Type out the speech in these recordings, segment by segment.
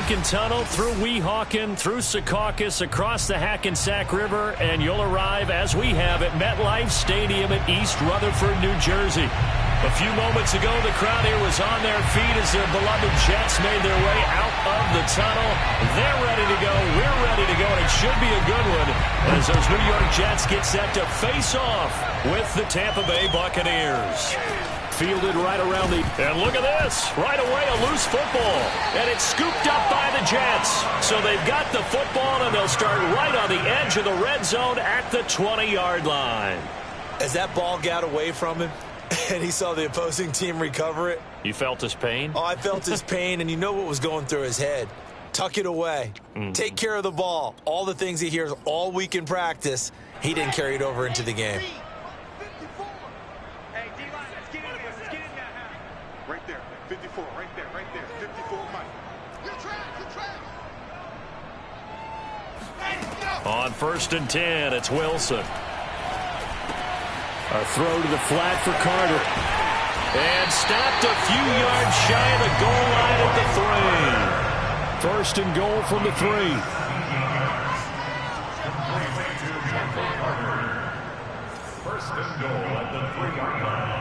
Lincoln Tunnel, through Weehawken, through Secaucus, across the Hackensack River, and you'll arrive, as we have, at MetLife Stadium at East Rutherford, New Jersey. A few moments ago, the crowd here was on their feet as their beloved Jets made their way out of the tunnel. They're ready to go. We're ready to go, and it should be a good one as those New York Jets get set to face off with the Tampa Bay Buccaneers. Fielded right around the... And look at this. Right away, a loose football. And it's scooped up by the Jets. So they've got the football, and they'll start right on the edge of the red zone at the 20-yard line. As that ball got away from him, and he saw the opposing team recover it. You felt his pain? Oh, I felt his pain, and you know what was going through his head. Tuck it away. Take care of the ball. All the things he hears all week in practice, he didn't carry it over into the game. Right there, 54, right there, 54, Mike. You're trapped. On 1st and 10, it's Wilson. A throw to the flat for Carter. And stopped a few yards shy of the goal line at the 3. 1st and goal from the 3. First and goal at the 3-yard line.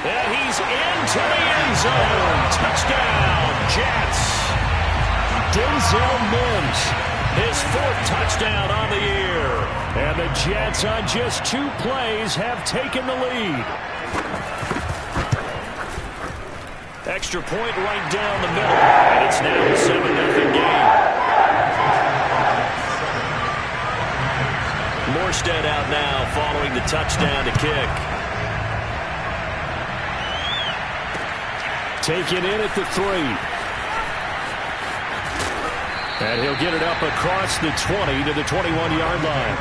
And he's into the end zone. Touchdown, Jets. Denzel Mims, his 4th touchdown on the year. And the Jets, on just 2 plays, have taken the lead. Extra point right down the middle. And it's now a 7-0 game. Morstead out now following the touchdown to kick. Taken in at the 3. And he'll get it up across the 20 to the 21-yard line.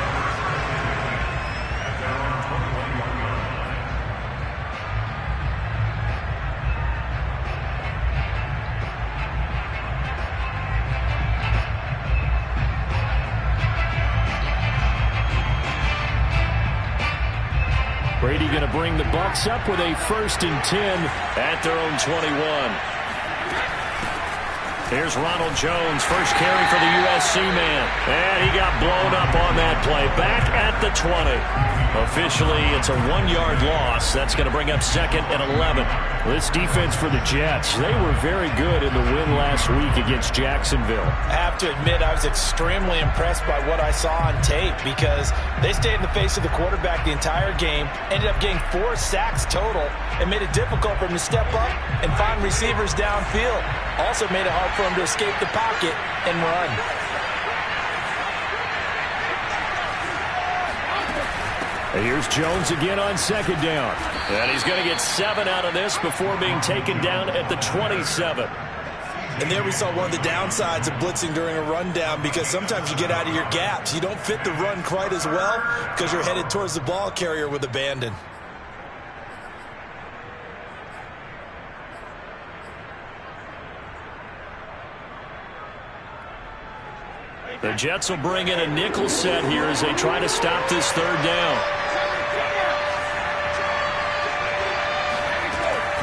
Brady going to bring the Bucs up with a 1st and 10 at their own 21. Here's Ronald Jones, first carry for the USC man. And he got blown up on that play. Back at the 20. Officially, it's a 1-yard loss. That's going to bring up 2nd and 11. This defense for the Jets, they were very good in the win last week against Jacksonville. I have to admit, I was extremely impressed by what I saw on tape because they stayed in the face of the quarterback the entire game, ended up getting 4 sacks total, and made it difficult for him to step up and find receivers downfield. Also made it hard for him to escape the pocket and run. And here's Jones again on 2nd down. And he's going to get 7 out of this before being taken down at the 27. And there we saw one of the downsides of blitzing during a rundown because sometimes you get out of your gaps. You don't fit the run quite as well because you're headed towards the ball carrier with abandon. The Jets will bring in a nickel set here as they try to stop this 3rd down.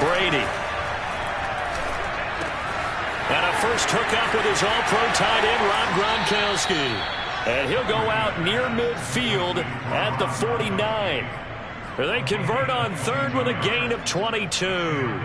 Brady. And a first hookup with his all-pro tight end, Rob Gronkowski. And he'll go out near midfield at the 49. They convert on 3rd with a gain of 22.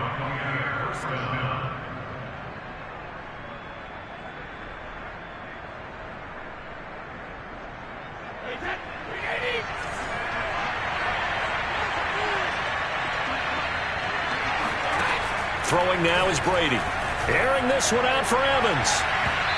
Throwing now is Brady. Airing this one out for Evans.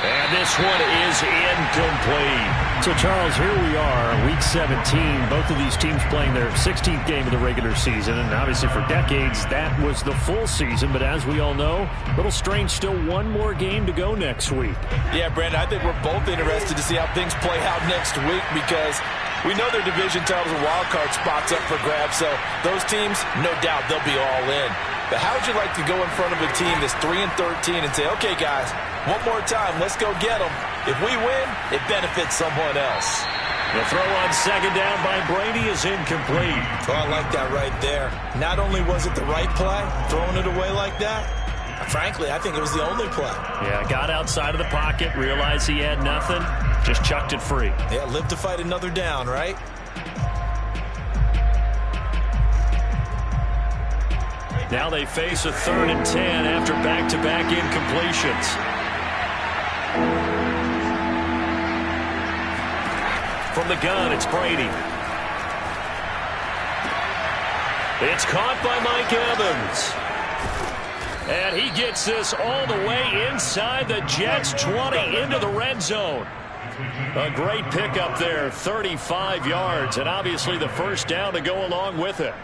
And this one is incomplete. So, Charles, here we are, Week 17. Both of these teams playing their 16th game of the regular season. And obviously for decades, that was the full season. But as we all know, a little strange, still one more game to go next week. Yeah, Brandon, I think we're both interested to see how things play out next week because we know their division titles and wild card spots up for grabs. So those teams, no doubt, they'll be all in. But how would you like to go in front of a team that's 3-13 and say, okay, guys, one more time, let's go get them. If we win, it benefits someone else. The throw on second down by Brady is incomplete. Oh, I like that right there. Not only was it the right play, throwing it away like that, frankly, I think it was the only play. Yeah, got outside of the pocket, realized he had nothing, just chucked it free. Yeah, live to fight another down, right? Now they face a 3rd and 10 after back-to-back incompletions. From the gun, it's Brady. It's caught by Mike Evans. And he gets this all the way inside the Jets' 20 into the red zone. A great pickup there, 35 yards, and obviously the first down to go along with it.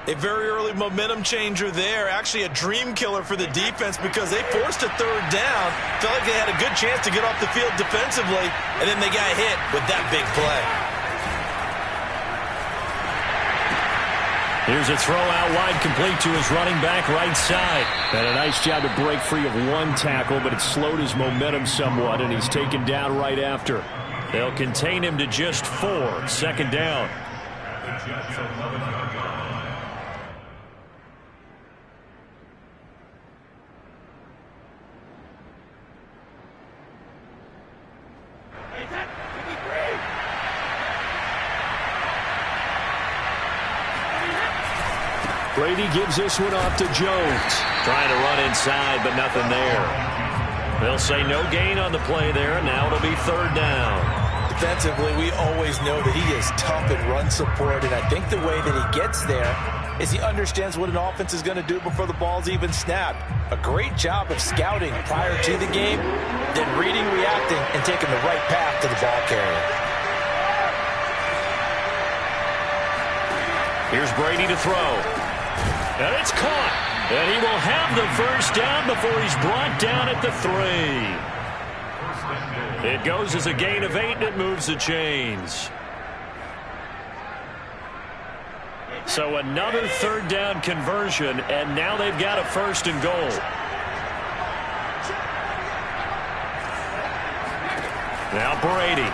A very early momentum changer there. Actually a dream killer for the defense because they forced a 3rd down. Felt like they had a good chance to get off the field defensively, and then they got hit with that big play. Here's a throw out wide, complete to his running back right side. And a nice job to break free of one tackle, but it slowed his momentum somewhat, and he's taken down right after. They'll contain him to just 4. Second down. Brady gives this one off to Jones. Trying to run inside, but nothing there. They'll say no gain on the play there, and now it'll be 3rd down. Defensively, we always know that he is tough in run support, and I think the way that he gets there is he understands what an offense is going to do before the ball's even snapped. A great job of scouting prior to the game, then reading, reacting, and taking the right path to the ball carrier. Here's Brady to throw. And it's caught. And he will have the first down before he's brought down at the 3. It goes as a gain of 8, and it moves the chains. So another 3rd down conversion, and now they've got a 1st and goal. Now Brady.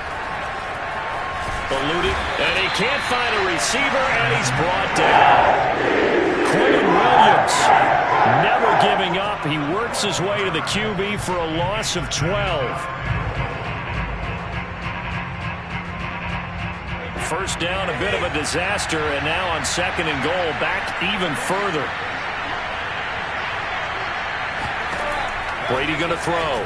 Eluded, and he can't find a receiver, and he's brought down. Quentin Williams never giving up. He works his way to the QB for a loss of 12. First down, a bit of a disaster, and now on 2nd and goal, back even further. Brady going to throw.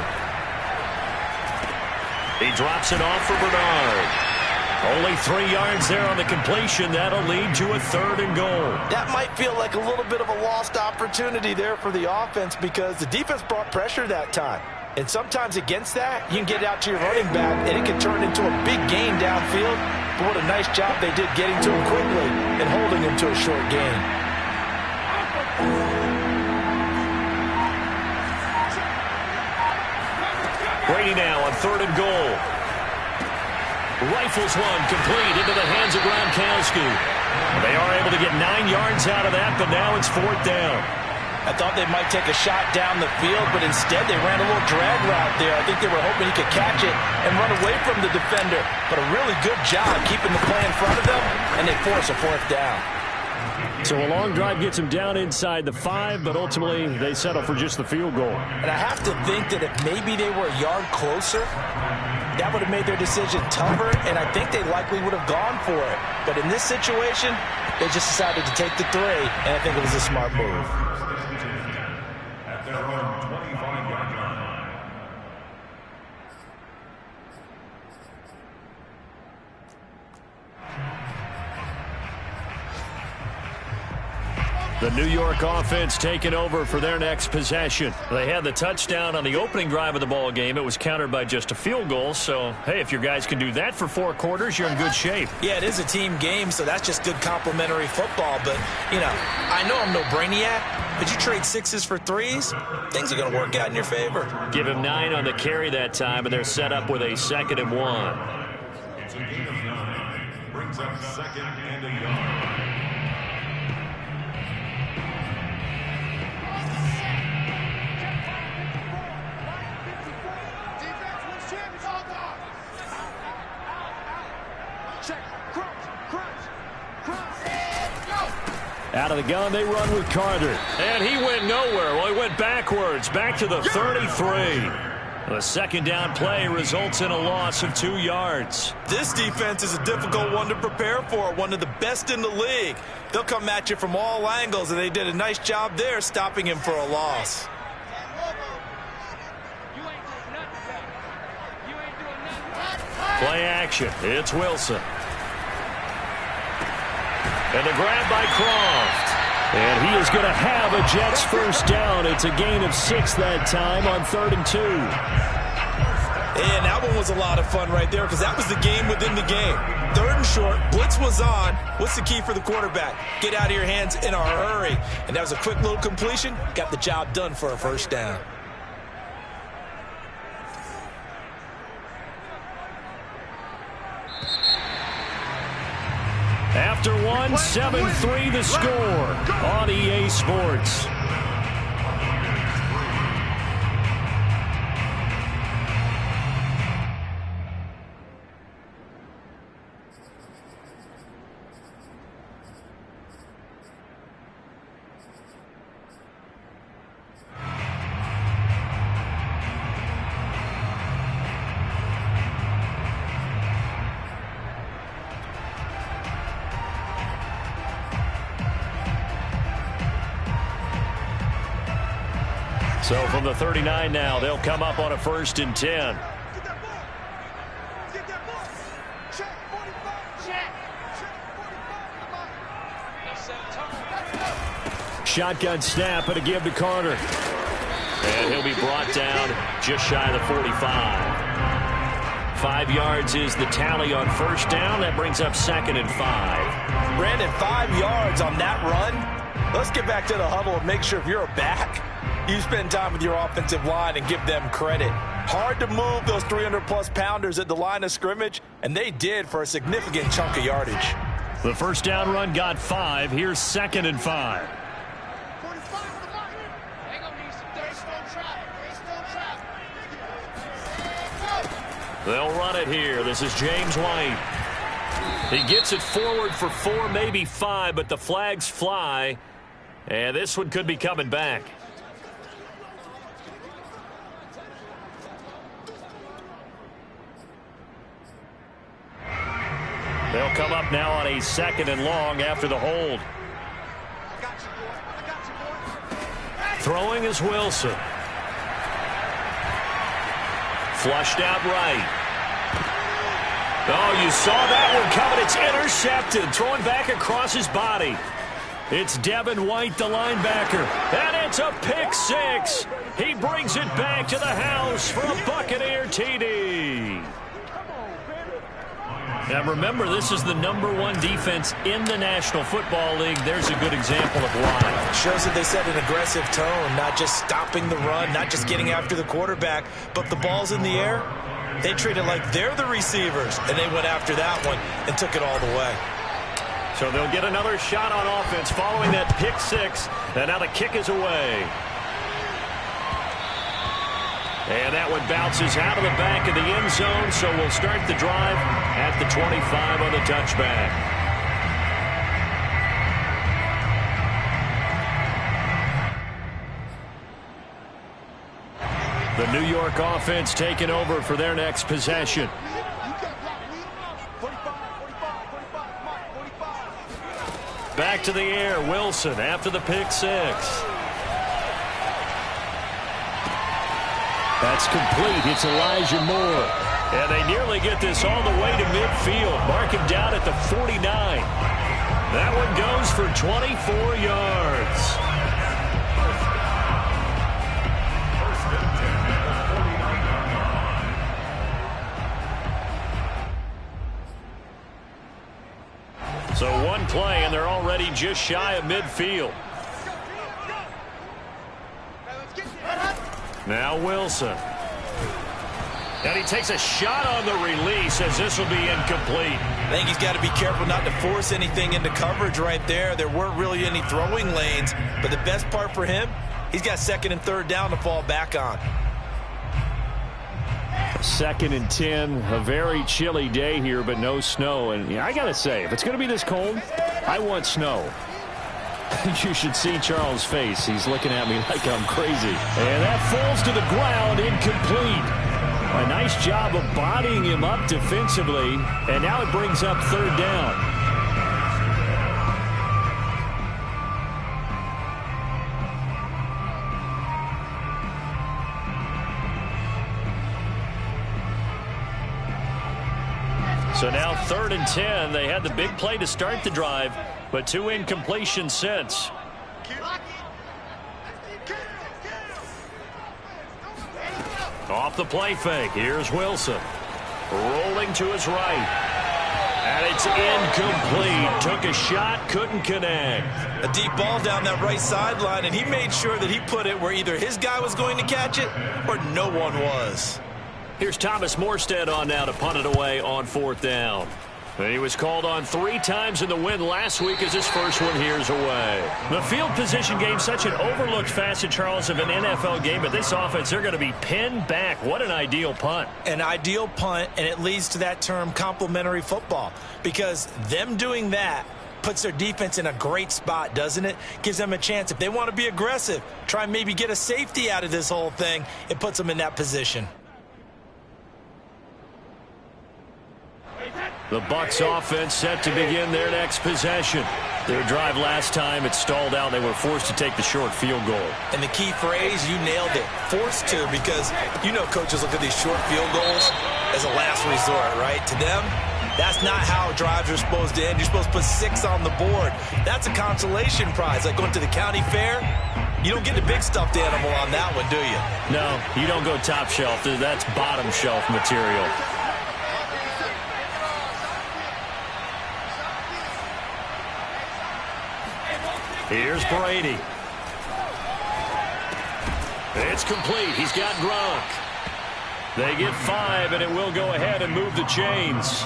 He drops it off for Bernard. Only 3 yards there on the completion. That'll lead to a 3rd and goal. That might feel like a little bit of a lost opportunity there for the offense because the defense brought pressure that time. And sometimes against that, you can get out to your running back, and it can turn into a big gain downfield. But what a nice job they did getting to him quickly and holding him to a short gain. Brady now on 3rd and goal. Rifles one complete into the hands of Gronkowski. They are able to get 9 yards out of that, but now it's 4th down. I thought they might take a shot down the field, but instead they ran a little drag route there. I think they were hoping he could catch it and run away from the defender. But a really good job keeping the play in front of them, and they force a 4th down. So a long drive gets them down inside the 5, but ultimately they settle for just the field goal. And I have to think that if maybe they were a yard closer, that would have made their decision tougher, and I think they likely would have gone for it. But in this situation, they just decided to take the 3, and I think it was a smart move. At their own 25-yard line. The New York offense taking over for their next possession. They had the touchdown on the opening drive of the ball game. It was countered by just a field goal. So, hey, if your guys can do that for 4 quarters, you're in good shape. Yeah, it is a team game, so that's just good complimentary football. But, you know, I know I'm no brainiac, but you trade 6s for 3s, things are going to work out in your favor. Give him 9 on the carry that time, and they're set up with a 2nd and 1. It's a gain of 9. Brings up 2nd and a yard. Out of the gun, they run with Carter. And he went nowhere. Well, he went backwards, back to the 33. The second down play results in a loss of 2 yards. This defense is a difficult one to prepare for, one of the best in the league. They'll come at you from all angles, and they did a nice job there stopping him for a loss. Play action. It's Wilson. And the grab by Croft. And he is going to have a Jets first down. It's a gain of 6 that time on 3rd and 2. And that one was a lot of fun right there because that was the game within the game. 3rd and short. Blitz was on. What's the key for the quarterback? Get out of your hands in a hurry. And that was a quick little completion. Got the job done for a first down. After one, 7-3 the score on EA Sports. So from the 39 now, they'll come up on a 1st and 10. Shotgun snap and a give to Carter. And he'll be brought down just shy of the 45. 5 yards is the tally on first down. That brings up 2nd and 5. Brandon, 5 yards on that run. Let's get back to the huddle and make sure if you're a back, you spend time with your offensive line and give them credit. Hard to move those 300-plus pounders at the line of scrimmage, and they did for a significant chunk of yardage. The first down run got 5. Here's 2nd and 5. They'll run it here. This is James White. He gets it forward for 4, maybe 5, but the flags fly, and this one could be coming back. They'll come up now on a 2nd and long after the hold. Throwing is Wilson. Flushed out right. Oh, you saw that one coming. It's intercepted. Throwing back across his body. It's Devin White, the linebacker. And it's a pick 6. He brings it back to the house for a Buccaneer TD. Now remember, this is the #1 defense in the National Football League. There's a good example of why. Shows that they set an aggressive tone, not just stopping the run, not just getting after the quarterback, but the ball's in the air. They treat it like they're the receivers, and they went after that one and took it all the way. So they'll get another shot on offense following that pick 6, and now the kick is away. And that one bounces out of the back of the end zone, so we'll start the drive at the 25 on the touchback. The New York offense taking over for their next possession. Back to the air, Wilson after the pick 6. That's complete. It's Elijah Moore. And they nearly get this all the way to midfield. Mark him down at the 49. That one goes for 24 yards. So one play, and they're already just shy of midfield. Now Wilson. And he takes a shot on the release as this will be incomplete. I think he's got to be careful not to force anything into coverage right there. There weren't really any throwing lanes, but the best part for him, he's got 2nd and 3rd down to fall back on. 2nd and 10. A very chilly day here, but no snow. And I got to say, if it's going to be this cold, I want snow. You should see Charles' face. He's looking at me like I'm crazy. And that falls to the ground, incomplete. A nice job of bodying him up defensively. And now it brings up 3rd down. So now 3rd and 10. They had the big play to start the drive, but 2 incompletions since. Off the play fake. Here's Wilson. Rolling to his right. And it's incomplete. Took a shot, couldn't connect. A deep ball down that right sideline, and he made sure that he put it where either his guy was going to catch it or no one was. Here's Thomas Morstead on now to punt it away on 4th down. He was called on 3 times in the win last week as his first one here's away. The field position game, such an overlooked facet, Charles, of an NFL game, but this offense, they're going to be pinned back. What an ideal punt. An ideal punt, and it leads to that term complementary football, because them doing that puts their defense in a great spot, doesn't it? Gives them a chance. If they want to be aggressive, try and maybe get a safety out of this whole thing, it puts them in that position. The Bucs offense set to begin their next possession. Their drive last time, it stalled out. They were forced to take the short field goal. And the key phrase, you nailed it, forced to, because you know coaches look at these short field goals as a last resort, right? To them, that's not how drives are supposed to end. You're supposed to put 6 on the board. That's a consolation prize, like going to the county fair. You don't get the big stuffed animal on that one, do you? No, you don't go top shelf. That's bottom shelf material. Here's Brady. It's complete. He's got Gronk. They get 5, and it will go ahead and move the chains.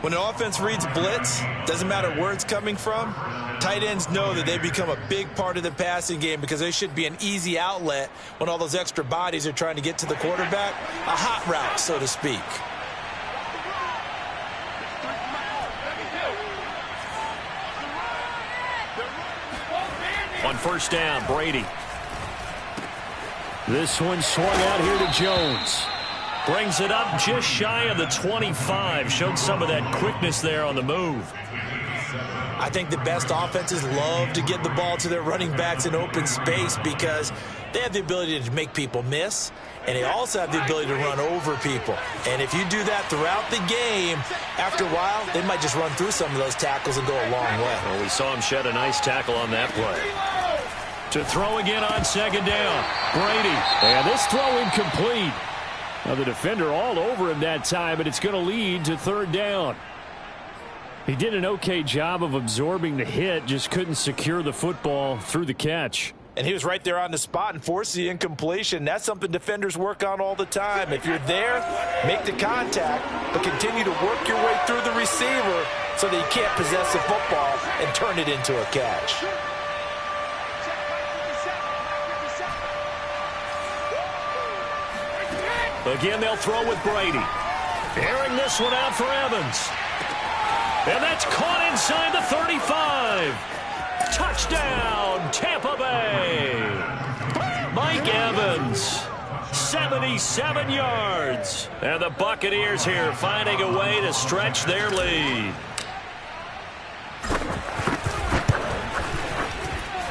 When an offense reads blitz, doesn't matter where it's coming from, tight ends know that they become a big part of the passing game because they should be an easy outlet when all those extra bodies are trying to get to the quarterback. A hot route, so to speak. On 1st down, Brady. This one swung out here to Jones. Brings it up just shy of the 25. Showed some of that quickness there on the move. I think the best offenses love to get the ball to their running backs in open space because they have the ability to make people miss, and they also have the ability to run over people. And if you do that throughout the game, after a while, they might just run through some of those tackles and go a long way. Well, we saw him shed a nice tackle on that play. To throw again on 2nd down, Brady. And this throw incomplete. Now the defender all over him that time, but it's going to lead to 3rd down. He did an okay job of absorbing the hit, just couldn't secure the football through the catch. And he was right there on the spot and forced the incompletion. That's something defenders work on all the time. If you're there, make the contact, but continue to work your way through the receiver so that you can't possess the football and turn it into a catch. Again, they'll throw with Brady. Airing this one out for Evans. And that's caught inside the 35. Touchdown, Tampa Bay. Mike Evans, 77 yards. And the Buccaneers here finding a way to stretch their lead.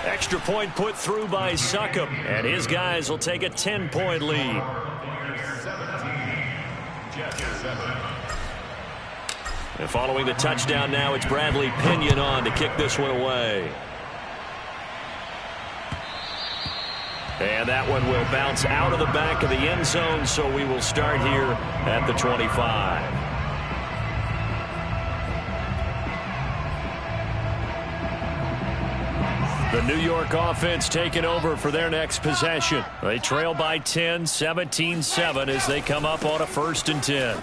Extra point put through by Succop. And his guys will take a 10-point lead. And following the touchdown now, it's Bradley Pinion on to kick this one away. And that one will bounce out of the back of the end zone, so we will start here at the 25. The New York offense taking over for their next possession. They trail by 10, 17-7 as they come up on a 1st and 10.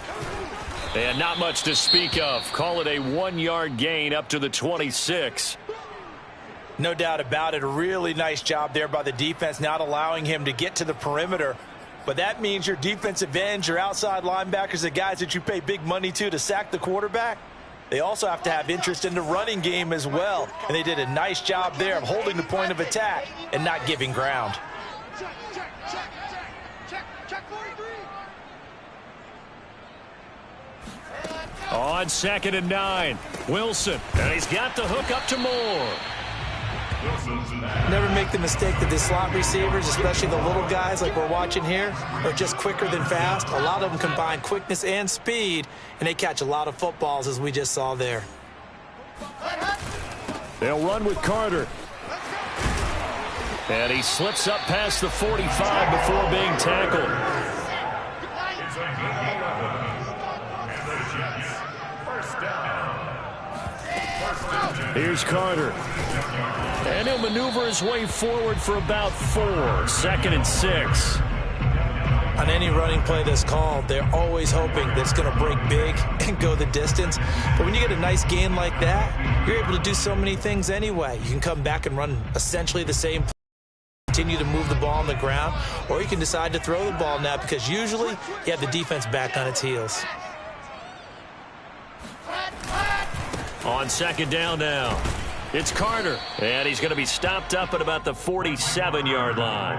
And not much to speak of. Call it a 1-yard gain up to the 26. No doubt about it. A really nice job there by the defense, not allowing him to get to the perimeter. But that means your defensive ends, your outside linebackers, the guys that you pay big money to sack the quarterback, they also have to have interest in the running game as well. And they did a nice job there of holding the point of attack and not giving ground. On 2nd and 9, Wilson. And he's got the hook up to Moore. Never make the mistake that the slot receivers, especially the little guys like we're watching here, are just quicker than fast. A lot of them combine quickness and speed, and they catch a lot of footballs, as we just saw there. They'll run with Carter. And he slips up past the 45 before being tackled. Here's Carter. And he'll maneuver his way forward for about 4. 2nd and 6. On any running play that's called, they're always hoping that it's going to break big and go the distance. But when you get a nice gain like that, you're able to do so many things anyway. You can come back and run essentially the same play, continue to move the ball on the ground, or you can decide to throw the ball now because usually you have the defense back on its heels. On 2nd down now, it's Carter. And he's going to be stopped up at about the 47-yard line.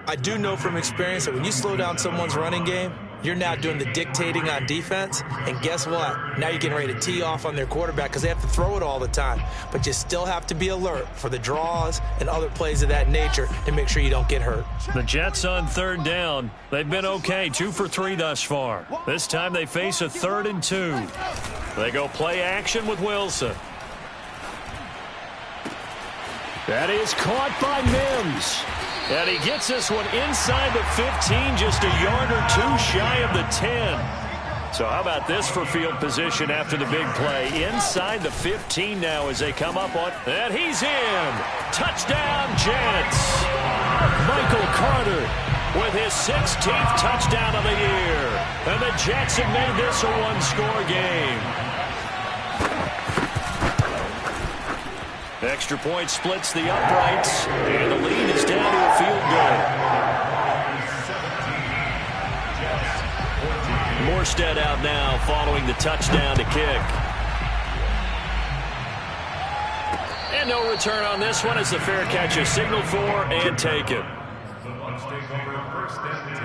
I do know from experience that when you slow down someone's running game, you're now doing the dictating on defense. And guess what? Now you're getting ready to tee off on their quarterback because they have to throw it all the time. But you still have to be alert for the draws and other plays of that nature to make sure you don't get hurt. The Jets on 3rd down. They've been okay, 2 for 3 thus far. This time they face a 3rd and 2. They go play action with Wilson. That is caught by Mims. And he gets this one inside the 15, just a yard or 2 shy of the 10. So how about this for field position after the big play? Inside the 15 now as they come up on. And he's in. Touchdown, Jets. Michael Carter with his 16th touchdown of the year. And the Jets have made this a one-score game. Extra point splits the uprights, and the lead is down to a field goal. Morstead out now following the touchdown to kick. And no return on this one as the fair catch is signaled for and taken. The Bucs take over 1st and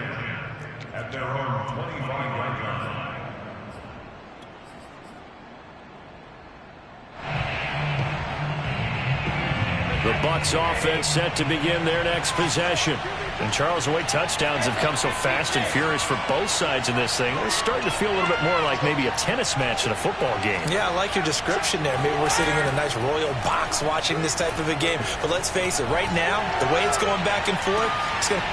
10 at their own 25-yard line. The Bucs offense set to begin their next possession. And Charles, the way touchdowns have come so fast and furious for both sides in this thing, it's starting to feel a little bit more like maybe a tennis match than a football game. Yeah, I like your description there. Maybe we're sitting in a nice royal box watching this type of a game. But let's face it, right now, the way it's going back and forth,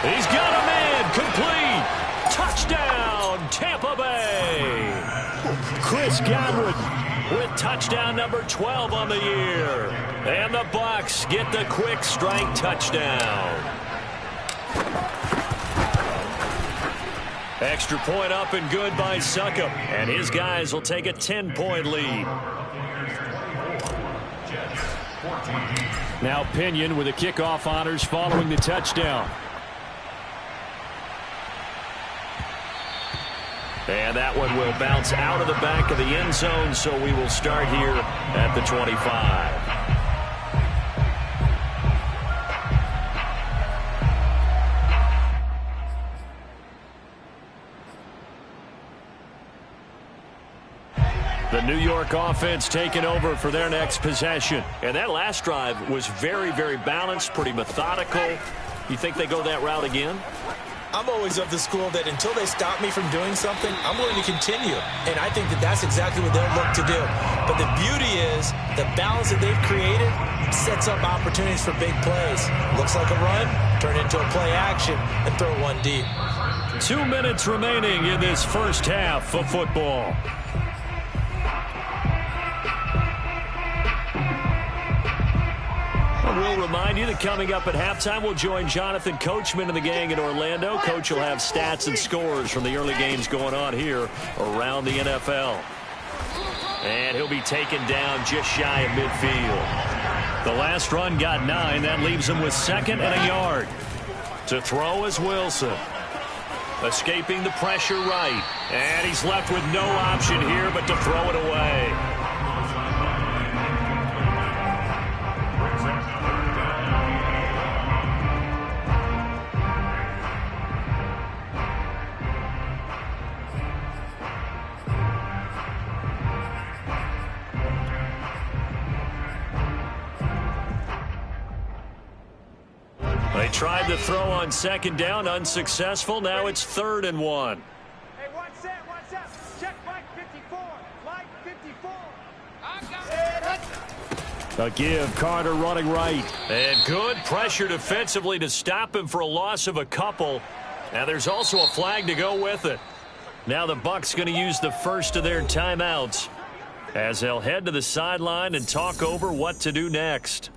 he's got a man, complete. Touchdown, Tampa Bay. Chris Godwin with touchdown number 12 on the year. And the Bucs get the quick strike touchdown. Extra point up and good by Succop. And his guys will take a 10-point lead. Now Pinion with the kickoff honors following the touchdown. And that one will bounce out of the back of the end zone, so we will start here at the 25. The New York offense taking over for their next possession. And that last drive was very, very balanced, pretty methodical. You think they go that route again? I'm always of the school that until they stop me from doing something, I'm going to continue. And I think that that's exactly what they'll look to do. But the beauty is the balance that they've created sets up opportunities for big plays. Looks like a run, turn into a play action, and throw one deep. 2 minutes remaining in this first half of football. We'll remind you that coming up at halftime, we'll join Jonathan Coachman and the gang in Orlando. Coach will have stats and scores from the early games going on here around the NFL. And he'll be taken down just shy of midfield. The last run got 9. That leaves him with 2nd and a yard. To throw is Wilson. Escaping the pressure right. And he's left with no option here but to throw it away. They tried to throw on second down, unsuccessful. Now it's 3rd and 1. Hey, one set. Check Mike 54. Mike 54. A give, Carter running right. And good pressure defensively to stop him for a loss of a couple. Now there's also a flag to go with it. Now the Bucs going to use the first of their timeouts as they'll head to the sideline and talk over what to do next.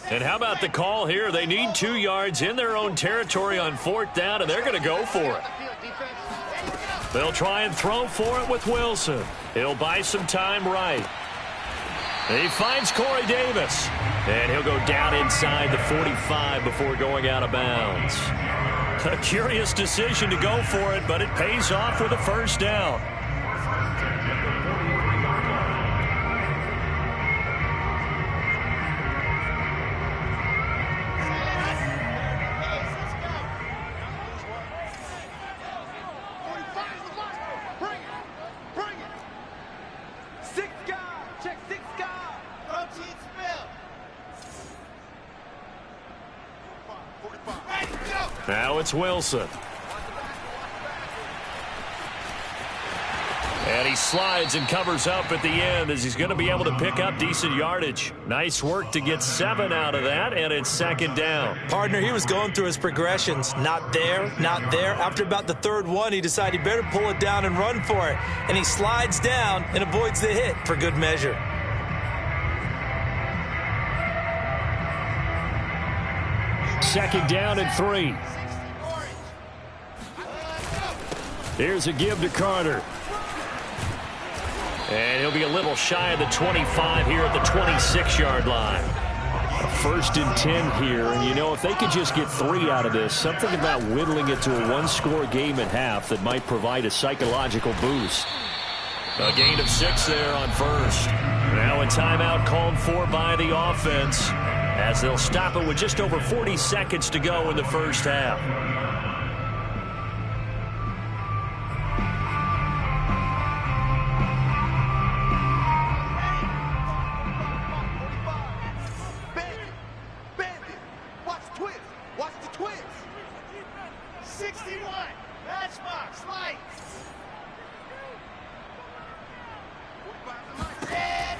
And how about the call here? They need 2 yards in their own territory on 4th down, and they're going to go for it. They'll try and throw for it with Wilson. He'll buy some time right. He finds Corey Davis. And he'll go down inside the 45 before going out of bounds. A curious decision to go for it, but it pays off with a first down. Now it's Wilson. And he slides and covers up at the end as he's going to be able to pick up decent yardage. Nice work to get 7 out of that, and it's 2nd down. Partner, he was going through his progressions. Not there, not there. After about the 3rd one, he decided he better pull it down and run for it. And he slides down and avoids the hit for good measure. Second down and 3. Here's a give to Carter. And he'll be a little shy of the 25 here at the 26-yard line. 1st and 10 here, and you know, if they could just get 3 out of this, something about whittling it to a 1-score game at half that might provide a psychological boost. A gain of 6 there on 1st. Now a timeout called for by the offense as they'll stop it with just over 40 seconds to go in the first half.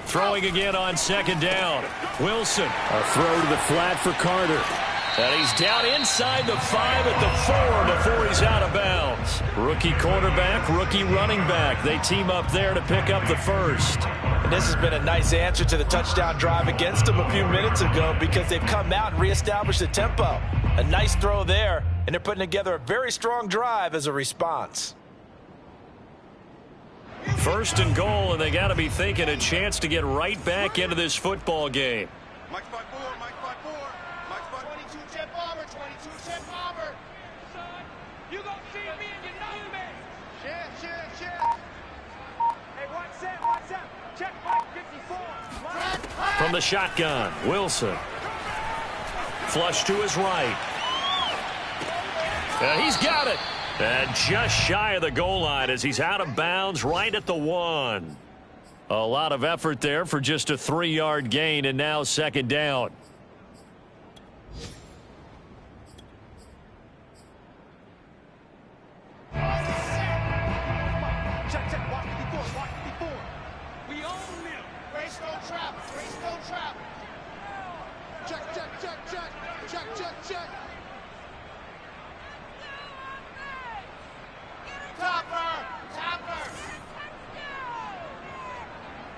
Throwing again on 2nd down. Wilson. A throw to the flat for Carter. And he's down inside the 5 at the 4 before he's out of bounds. Rookie quarterback, rookie running back. They team up there to pick up the first. And this has been a nice answer to the touchdown drive against them a few minutes ago because they've come out and reestablished the tempo. A nice throw there, and they're putting together a very strong drive as a response. 1st and goal, and they got to be thinking a chance to get right back into this football game. Mike's by 4, Mike's by 4. Mike's by 22 jet bomber, 22 jet bomber. Son, you gonna see me and you know me. Shit. Hey, what's up? Check Mike 54. From the shotgun, Wilson. Flush to his right. And he's got it. And just shy of the goal line as he's out of bounds right at the 1. A lot of effort there for just a 3-yard gain, and now 2nd down. Check, walk 54. We own them. Race no trap. Check. Topper.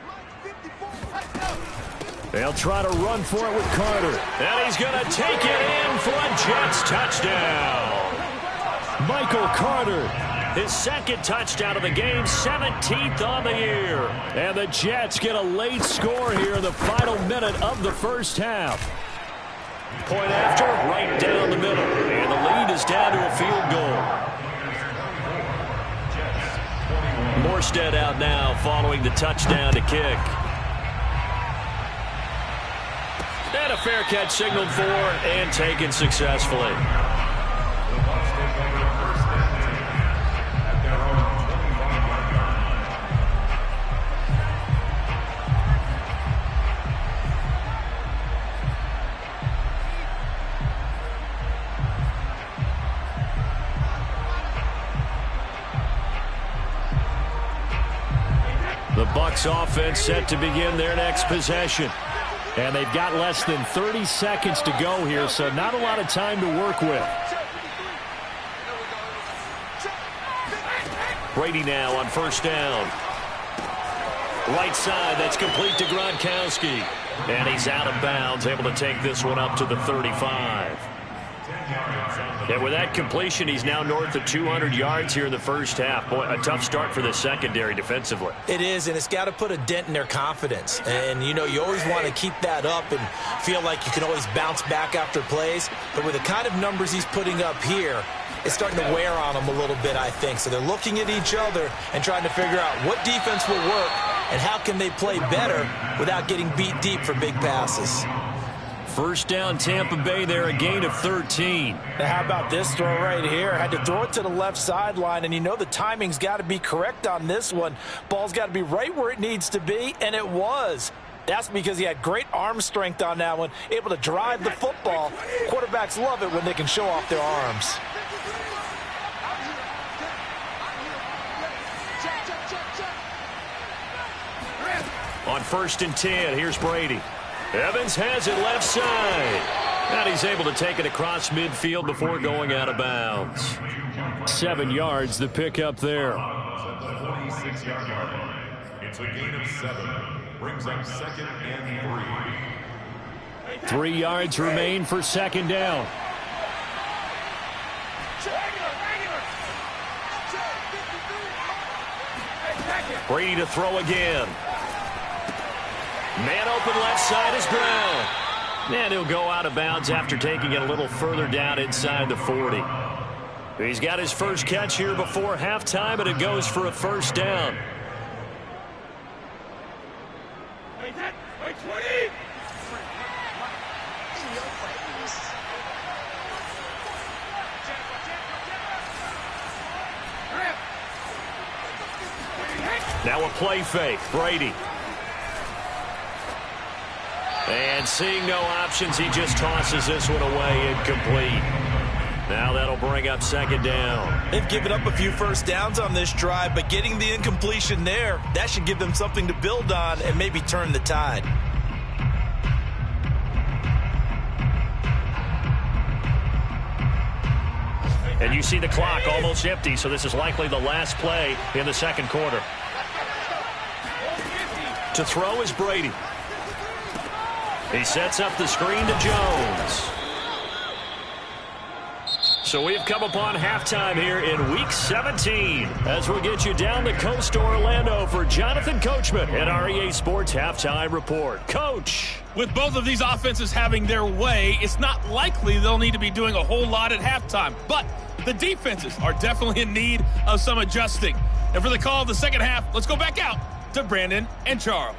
Mike 54. Let's go. They'll try to run for it with Carter. And he's going to take it in for a Jets touchdown. Michael Carter, his second touchdown of the game, 17th on the year. And the Jets get a late score here in the final minute of the first half. Point after, right down the middle. And the lead is down to a field goal. Morstead out now following the touchdown to kick. And a fair catch signaled for and taken successfully. The Bucs offense set to begin their next possession. And they've got less than 30 seconds to go here, so not a lot of time to work with. Brady now on first down. Right side, that's complete to Gronkowski. And he's out of bounds, able to take this one up to the 35. And with that completion, he's now north of 200 yards here in the first half. Boy, a tough start for the secondary defensively. It is, and it's got to put a dent in their confidence. And, you know, you always want to keep that up and feel like you can always bounce back after plays. But with the kind of numbers he's putting up here, it's starting to wear on them a little bit, I think. So they're looking at each other and trying to figure out what defense will work and how can they play better without getting beat deep for big passes. First down, Tampa Bay there, a gain of 13. Now how about this throw right here? Had to throw it to the left sideline, and you know the timing's got to be correct on this one. Ball's got to be right where it needs to be, and it was. That's because he had great arm strength on that one, able to drive the football. Quarterbacks love it when they can show off their arms. On 1st and 10, here's Brady. Evans has it left side. And he's able to take it across midfield before going out of bounds. 7 yards, the pickup there. 46-yard line. It's a gain of 7. Brings up 2nd and 3. 3 yards remain for second down. Brady to throw again. Man open left side is Brown. And he'll go out of bounds after taking it a little further down inside the 40. He's got his first catch here before halftime, and it goes for a first down. Now a play fake. Brady. And seeing no options, he just tosses this one away incomplete. Now that'll bring up second down. They've given up a few first downs on this drive, but getting the incompletion there, that should give them something to build on and maybe turn the tide. And you see the clock almost empty, so this is likely the last play in the second quarter. To throw is Brady. He sets up the screen to Jones. So we've come upon halftime here in Week 17 as we get you down the coast to Orlando for Jonathan Coachman at our EA Sports Halftime Report. Coach. With both of these offenses having their way, it's not likely they'll need to be doing a whole lot at halftime. But the defenses are definitely in need of some adjusting. And for the call of the second half, let's go back out to Brandon and Charles.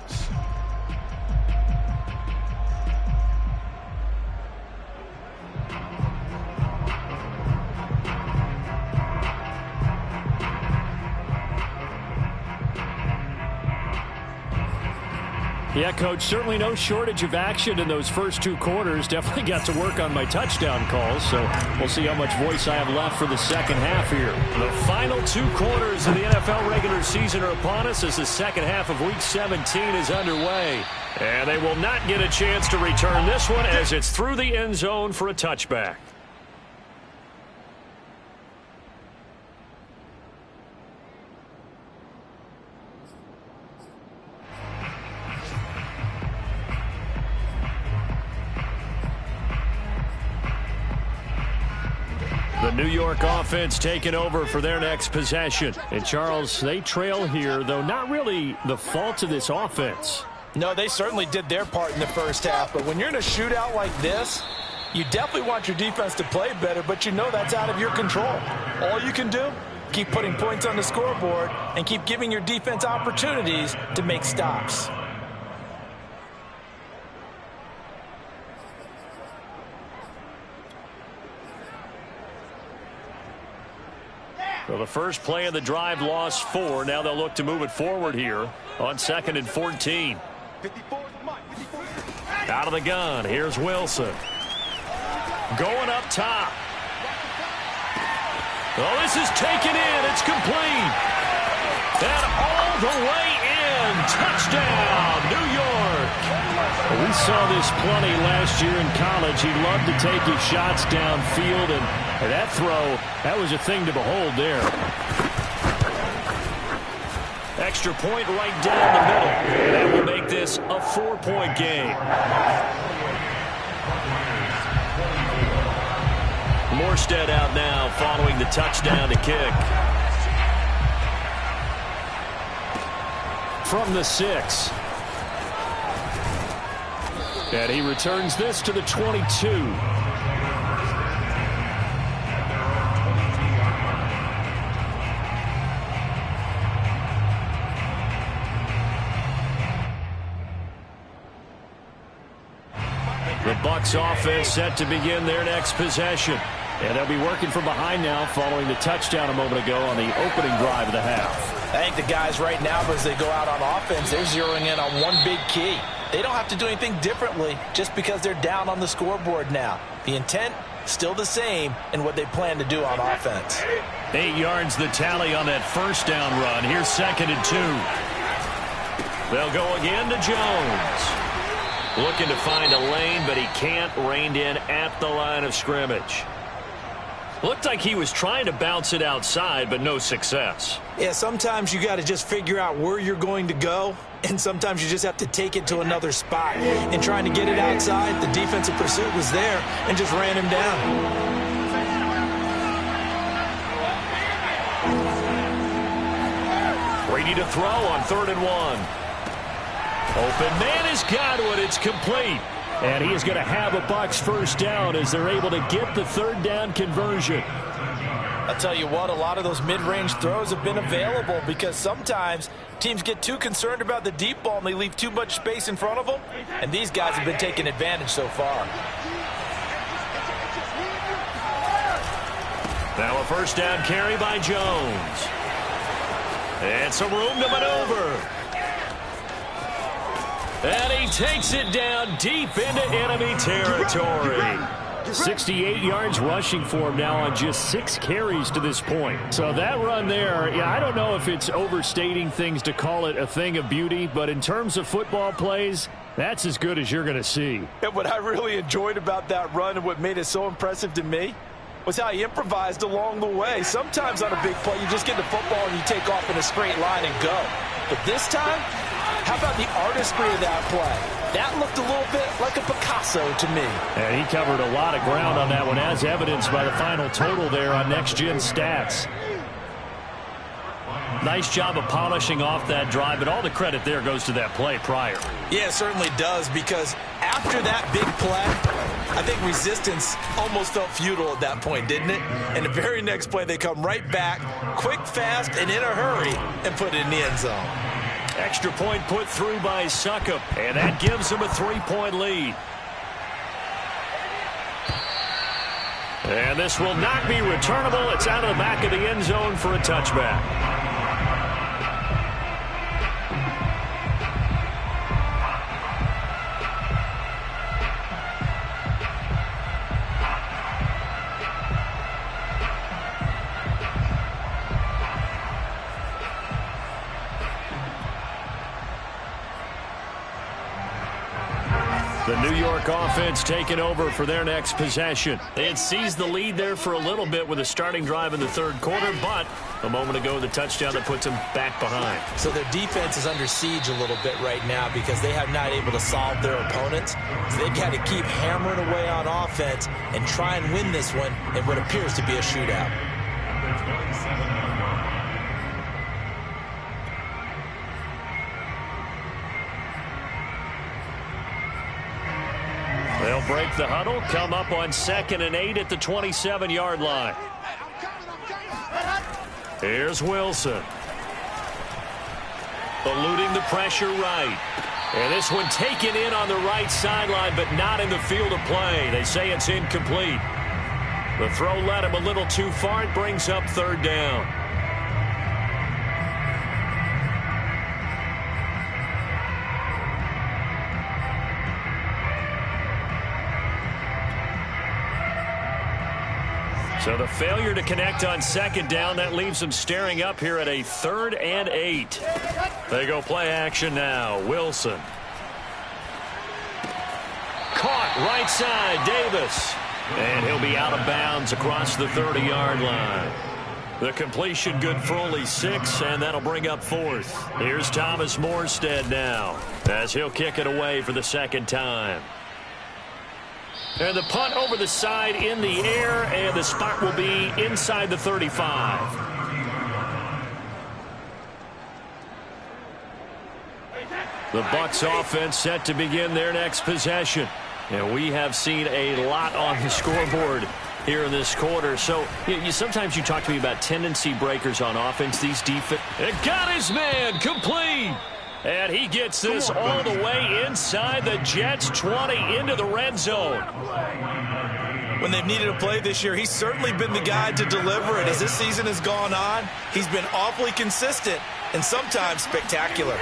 Yeah, Coach, certainly no shortage of action in those first 2 quarters. Definitely got to work on my touchdown calls, so we'll see how much voice I have left for the second half here. The final 2 quarters of the NFL regular season are upon us as the second half of Week 17 is underway. And they will not get a chance to return this one as it's through the end zone for a touchback. New York offense taking over for their next possession. And, Charles, they trail here, though not really the fault of this offense. No, they certainly did their part in the first half. But when you're in a shootout like this, you definitely want your defense to play better, but you know that's out of your control. All you can do, keep putting points on the scoreboard and keep giving your defense opportunities to make stops. Well, the first play of the drive lost 4. Now they'll look to move it forward here on 2nd and 14. Out of the gun. Here's Wilson. Going up top. Oh, this is taken in. It's complete. And all the way in. Touchdown, New York. We saw this plenty last year in college. He loved to take his shots downfield, and that throw, that was a thing to behold there. Extra point right down the middle. That will make this a 4-point game. Morstead out now following the touchdown to kick. From the 6. And he returns this to the 22. The Bucs offense set to begin their next possession. And they'll be working from behind now following the touchdown a moment ago on the opening drive of the half. I think the guys right now, as they go out on offense, they're zeroing in on one big key. They don't have to do anything differently just because they're down on the scoreboard now. The intent, still the same in what they plan to do on offense. 8 yards the tally on that first down run. Here's 2nd and 2. They'll go again to Jones. Looking to find a lane, but he can't. Reined in at the line of scrimmage. Looked like he was trying to bounce it outside, but no success. Yeah, sometimes you got to just figure out where you're going to go, and sometimes you just have to take it to another spot. And trying to get it outside, the defensive pursuit was there and just ran him down. Ready to throw on 3rd and 1. Open man has got it. It's complete. And he is going to have a Bucs first down as they're able to get the 3rd down conversion. I'll tell you what, a lot of those mid-range throws have been available because sometimes teams get too concerned about the deep ball and they leave too much space in front of them. And these guys have been taking advantage so far. Now a first down carry by Jones. And some room to maneuver. And he takes it down deep into enemy territory. 68 yards rushing for him now on just 6 carries to this point. So that run there, yeah, I don't know if it's overstating things to call it a thing of beauty, but in terms of football plays, that's as good as you're going to see. And what I really enjoyed about that run and what made it so impressive to me was how he improvised along the way. Sometimes on a big play, you just get the football and you take off in a straight line and go. But this time, how about the artistry of that play? That looked a little bit like a Picasso to me. And he covered a lot of ground on that one, as evidenced by the final total there on Next Gen Stats. Nice job of polishing off that drive, but all the credit there goes to that play prior. Yeah, it certainly does, because after that big play, I think resistance almost felt futile at that point, didn't it? And the very next play, they come right back, quick, fast, and in a hurry, and put it in the end zone. Extra point put through by Succop, and that gives him a 3-point lead. And this will not be returnable. It's out of the back of the end zone for a touchback. The New York offense taking over for their next possession. They had seized the lead there for a little bit with a starting drive in the third quarter, but a moment ago the touchdown that puts them back behind. So their defense is under siege a little bit right now because they have not able to solve their opponents. So they've got to keep hammering away on offense and try and win this one in what appears to be a shootout. They'll break the huddle, come up on 2nd and 8 at the 27-yard line. Here's Wilson. Eluding the pressure right. And this one taken in on the right sideline, but not in the field of play. They say it's incomplete. The throw led him a little too far. It brings up 3rd down. So the failure to connect on 2nd down, that leaves them staring up here at a 3rd and 8. They go play action now. Wilson. Caught right side, Davis. And he'll be out of bounds across the 30-yard line. The completion good for only 6, and that'll bring up 4th. Here's Thomas Morstead now as he'll kick it away for the 2nd time. And the punt over the side in the air, and the spot will be inside the 35. The Bucs offense set to begin their next possession. And we have seen a lot on the scoreboard here in this quarter. So sometimes you talk to me about tendency breakers on offense. These defense. It got his man complete. And he gets this all the way inside the Jets' 20 into the red zone. When they've needed a play this year, he's certainly been the guy to deliver it. As this season has gone on, he's been awfully consistent and sometimes spectacular.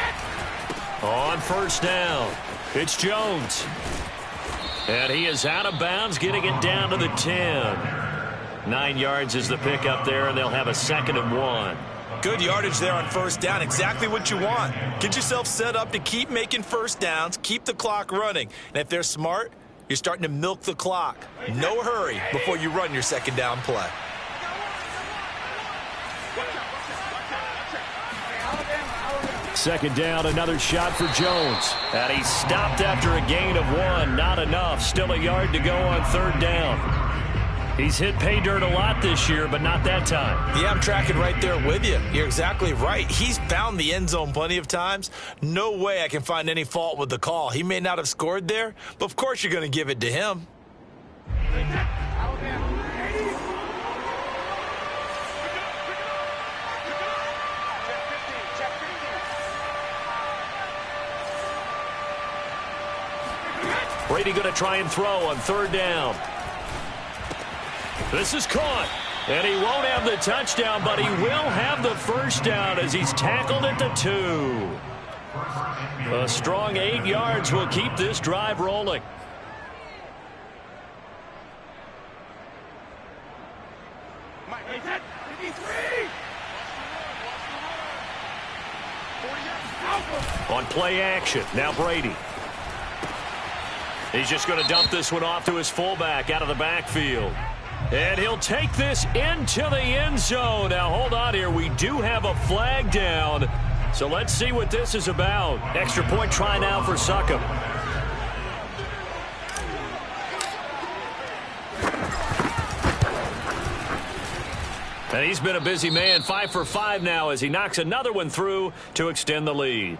On 1st down, it's Jones. And he is out of bounds, getting it down to the 10. 9 yards is the pickup there, and they'll have a 2nd and 1. Good yardage there on 1st down. Exactly what you want. Get yourself set up to keep making 1st downs, keep the clock running. And if they're smart, you're starting to milk the clock. No hurry before you run your 2nd down play. Second down, another shot for Jones. And he stopped after a gain of 1. Not enough. Still a yard to go on 3rd down. He's hit pay dirt a lot this year, but not that time. Yeah, I'm tracking right there with you. You're exactly right. He's found the end zone plenty of times. No way I can find any fault with the call. He may not have scored there, but of course you're going to give it to him. Brady going to try and throw on 3rd down. This is caught, and he won't have the touchdown, but he will have the 1st down as he's tackled at the 2. A strong 8 yards will keep this drive rolling. On play action, now Brady. He's just going to dump this one off to his fullback out of the backfield. And he'll take this into the end zone. Now, hold on here. We do have a flag down. So let's see what this is about. Extra point try now for Succop. And he's been a busy man. 5 for 5 now as he knocks another one through to extend the lead.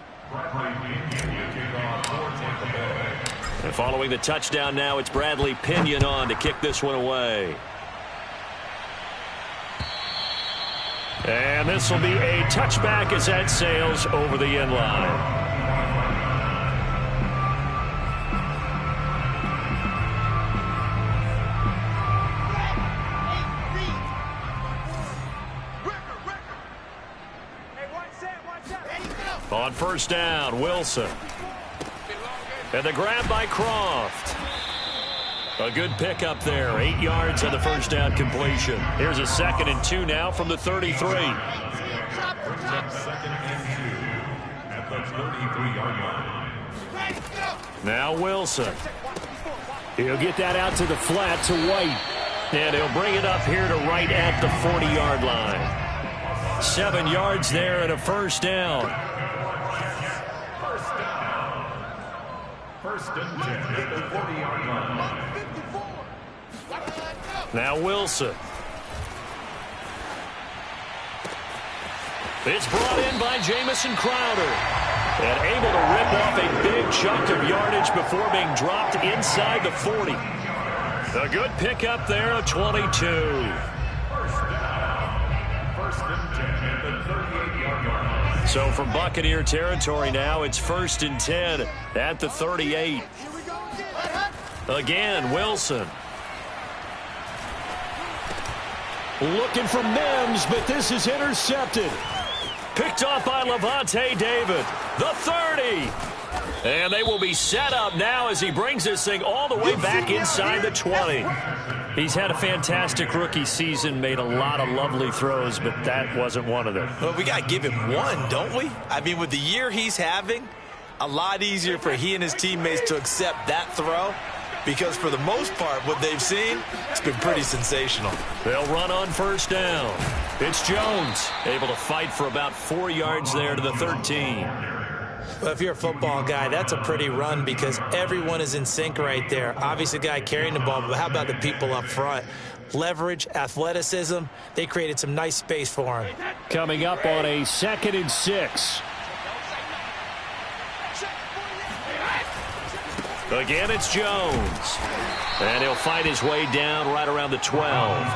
And following the touchdown now, it's Bradley Pinion on to kick this one away. And this will be a touchback as that sails over the end line. On 1st down, Wilson. And the grab by Croft. A good pickup there. 8 yards on the 1st down completion. Here's a 2nd and 2 now from the 33. 2nd and 2 at the 33-yard line. Now Wilson. He'll get that out to the flat to White. And he'll bring it up here to right at the 40-yard line. 7 yards there and a first down. First and 10 at the 40-yard line. Now Wilson. It's brought in by Jamison Crowder. And able to rip off a big chunk of yardage before being dropped inside the 40. A good pickup there, a 22. First and 10 at the 38-yard line. So from Buccaneer territory now, it's first and 10 at the 38. Again, Wilson. Looking for Mims, but this is intercepted. Picked off by Levante David. The 30. And they will be set up now as he brings this thing all the way back inside the 20. He's had a fantastic rookie season, made a lot of lovely throws, but that wasn't one of them. Well, we got to give him one, don't we? I mean, with the year he's having, a lot easier for he and his teammates to accept that throw. Because for the most part, what they've seen, it's been pretty sensational. They'll run on first down. It's Jones, able to fight for about 4 yards there to the 13. Well, if you're a football guy, that's a pretty run because everyone is in sync right there. Obviously, the guy carrying the ball, but how about the people up front? Leverage, athleticism, they created some nice space for him. Coming up on a 2nd and 6. Again, it's Jones. And he'll fight his way down right around the 12.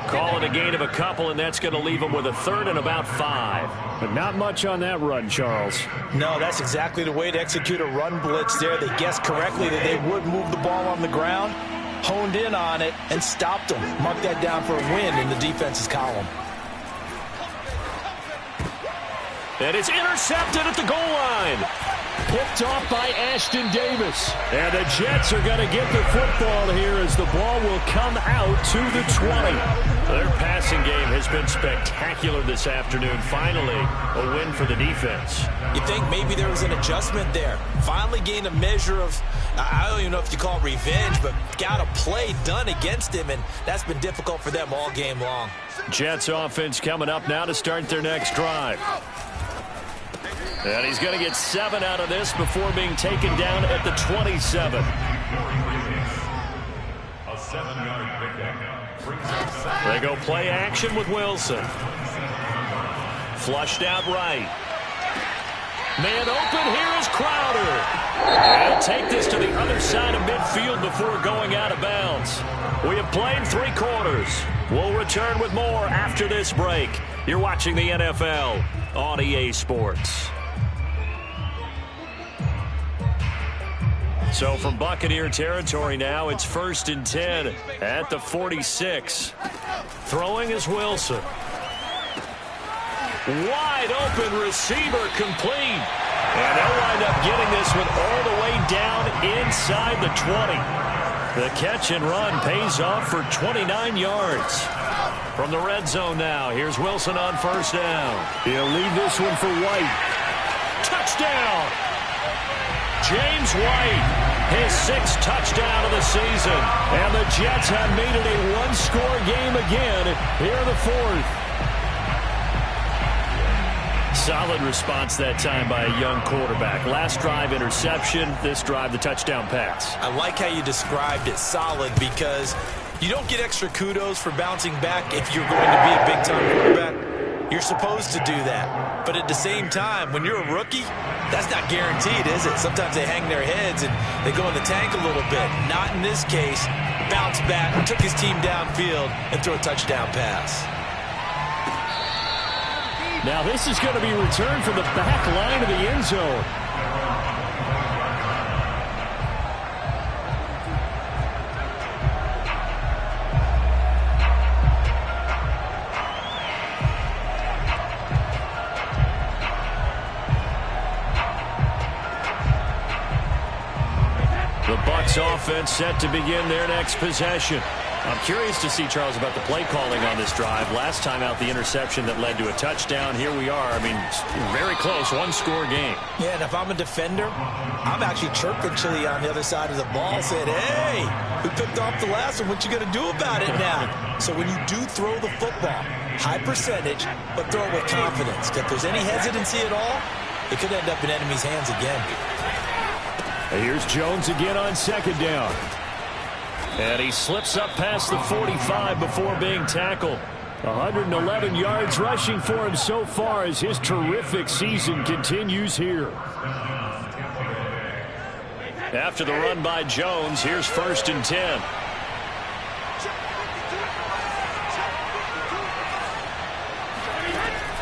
Call it a gain of a couple, and that's going to leave him with a 3rd and about 5. But not much on that run, Charles. No, that's exactly the way to execute a run blitz there. They guessed correctly that they would move the ball on the ground, honed in on it, and stopped them. Mark that down for a win in the defense's column. And it's intercepted at the goal line. Picked off by Ashton Davis. And the Jets are going to get the football here as the ball will come out to the 20. Their passing game has been spectacular this afternoon. Finally, a win for the defense. You think maybe there was an adjustment there. Finally gained a measure of, I don't even know if you call it revenge, but got a play done against him, and that's been difficult for them all game long. Jets offense coming up now to start their next drive. And he's going to get 7 out of this before being taken down at the 27. A 7-yard pickup brings up 7. They go play action with Wilson. Flushed out right. Man open, here is Crowder. And he'll take this to the other side of midfield before going out of bounds. We have played 3 quarters. We'll return with more after this break. You're watching the NFL on EA Sports. So from Buccaneer territory now, it's 1st and 10 at the 46. Throwing is Wilson. Wide open receiver complete. And they'll wind up getting this one all the way down inside the 20. The catch and run pays off for 29 yards. From the red zone now, here's Wilson on first down. He'll leave this one for White. Touchdown! James White, his 6th touchdown of the season. And the Jets have made it a one-score game again here in the 4th. Solid response that time by a young quarterback. Last drive, interception. This drive, the touchdown pass. I like how you described it, solid, because you don't get extra kudos for bouncing back if you're going to be a big-time quarterback. You're supposed to do that. But at the same time, when you're a rookie, that's not guaranteed, is it? Sometimes they hang their heads and they go in the tank a little bit. Not in this case. Bounce back, took his team downfield, and threw a touchdown pass. Now this is going to be returned from the back line of the end zone. The Bucs offense set to begin their next possession. I'm curious to see, Charles, about the play calling on this drive. Last time out, the interception that led to a touchdown. Here we are. I mean, very close, one-score game. Yeah, and if I'm a defender, I'm actually chirping Chili on the other side of the ball, saying, hey, we picked off the last one. What you going to do about it now? So when you do throw the football, high percentage, but throw it with confidence. If there's any hesitancy at all, it could end up in enemy's hands again. Here's Jones again on second down. And he slips up past the 45 before being tackled. 111 yards rushing for him so far as his terrific season continues here. After the run by Jones, here's 1st and 10.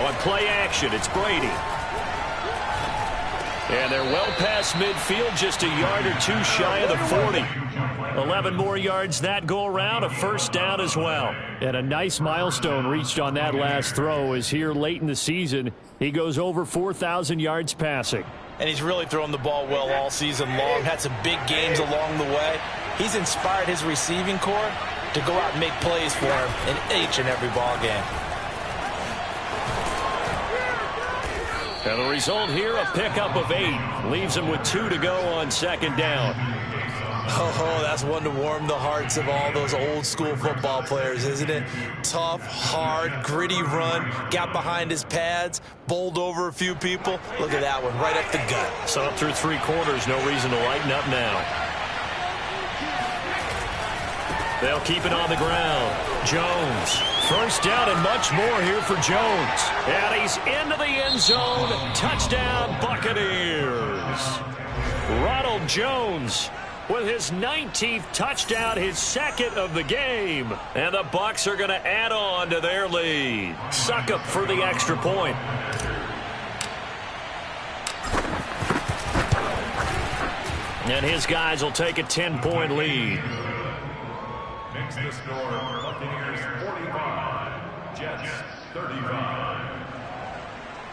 On play action, it's Brady. And they're well past midfield, just a yard or two shy of the 40. 11 more yards that go around, a first down as well. And a nice milestone reached on that last throw as here late in the season, he goes over 4,000 yards passing. And he's really thrown the ball well all season long, had some big games along the way. He's inspired his receiving corps to go out and make plays for him in each and every ball game. And the result here, a pickup of 8. Leaves him with 2 to go on second down. Oh, that's one to warm the hearts of all those old school football players, isn't it? Tough, hard, gritty run, got behind his pads, bowled over a few people. Look at that one, right up the gut. So up through 3 quarters, no reason to lighten up now. They'll keep it on the ground. Jones, first down and much more here for Jones. And he's into the end zone. Touchdown, Buccaneers. Ronald Jones with his 19th touchdown, his 2nd of the game. And the Bucs are going to add on to their lead. Succop for the extra point. And his guys will take a 10-point lead. Makes the score Buccaneers 45, Jets 35.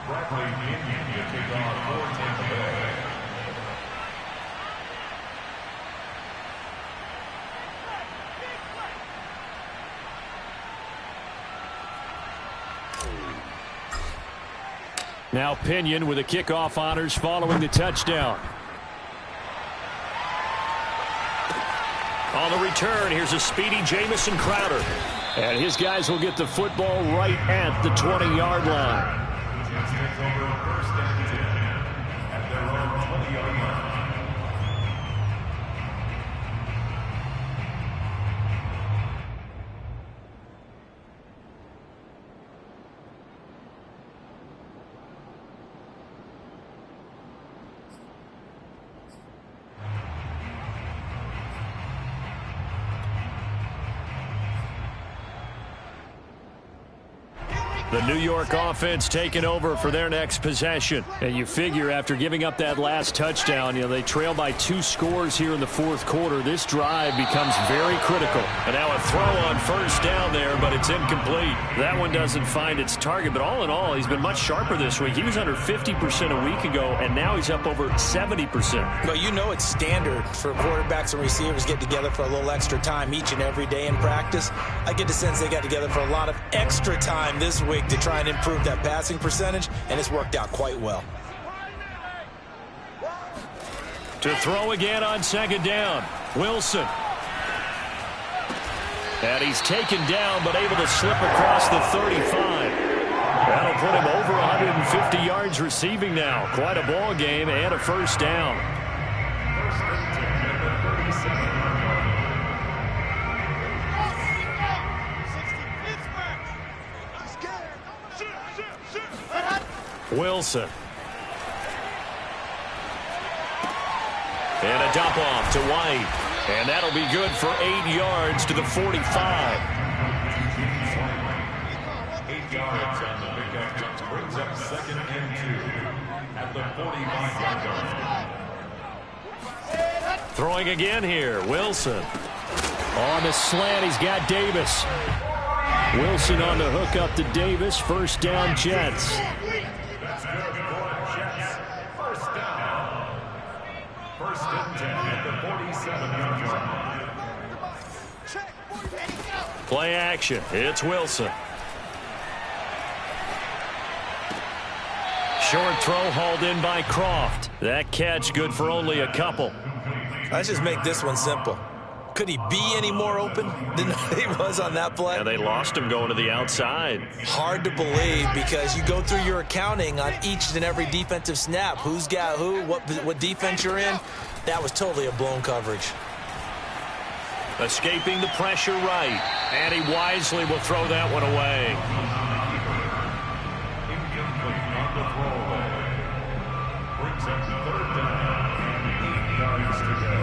Bradley Pinion to kick off for Tampa Bay. Now Pinion with the kickoff honors following the touchdown. On the return, here's a speedy Jamison Crowder. And his guys will get the football right at the 20-yard line. Jets takes over first and 10 at their own 20-yard line. The New York offense taking over for their next possession. And you figure after giving up that last touchdown, they trail by 2 scores here in the 4th quarter. This drive becomes very critical. And now a throw on first down there, but it's incomplete. That one doesn't find its target, but all in all, he's been much sharper this week. He was under 50% a week ago, and now he's up over 70%. Well, you know it's standard for quarterbacks and receivers get together for a little extra time each and every day in practice. I get the sense they got together for a lot of extra time this week to try and improve that passing percentage, and it's worked out quite well. To throw again on second down, Wilson. And he's taken down, but able to slip across the 35. That'll put him over 150 yards receiving now. Quite a ball game and a first down. Wilson. And a dump off to White. And that'll be good for 8 yards to the 45. 8 yards on the pickup. Brings up 2nd and 2 at the 45-yard line. Throwing again here, Wilson. On the slant, he's got Davis. Wilson on the hook up to Davis. First down, Jets. That's good for Jets. First down. First and 10 at the 47-yard line. Play action. It's Wilson. Short throw hauled in by Croft. That catch good for only a couple. Let's just make this one simple. Could he be any more open than he was on that play? And they lost him going to the outside. Hard to believe because you go through your accounting on each and every defensive snap. Who's got who, what defense you're in. That was totally a blown coverage. Escaping the pressure right. And he wisely will throw that one away. Incomplete on the throwaway. Brings up 3rd down. 8 yards to go.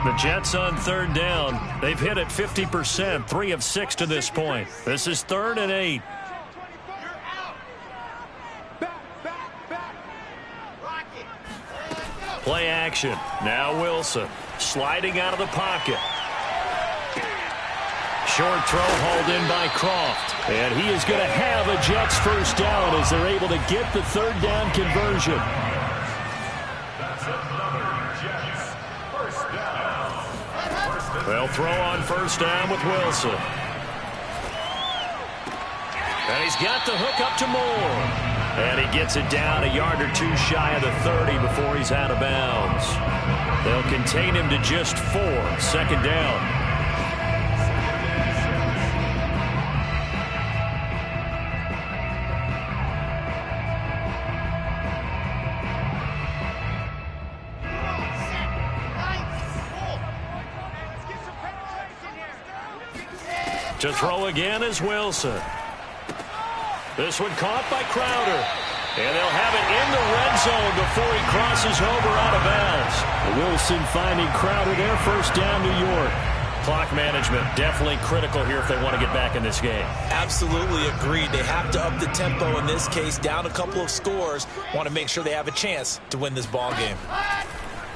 The Jets on 3rd down. They've hit it 50%, 3 of 6 to this point. This is 3rd and 8. Play action. Now Wilson sliding out of the pocket. Short throw hauled in by Croft. And he is going to have a Jets 1st down as they're able to get the 3rd down conversion. That's another Jets 1st down. They'll throw on 1st down with Wilson. And he's got the hook up to Moore. And he gets it down a yard or 2 shy of the 30 before he's out of bounds. They'll contain him to just 4. 2nd down. To throw again is Wilson. This one caught by Crowder. And they'll have it in the red zone before he crosses over out of bounds. Wilson finding Crowder there. 1st down, New York. Clock management definitely critical here if they want to get back in this game. Absolutely agreed. They have to up the tempo in this case. Down a couple of scores. Want to make sure they have a chance to win this ball game.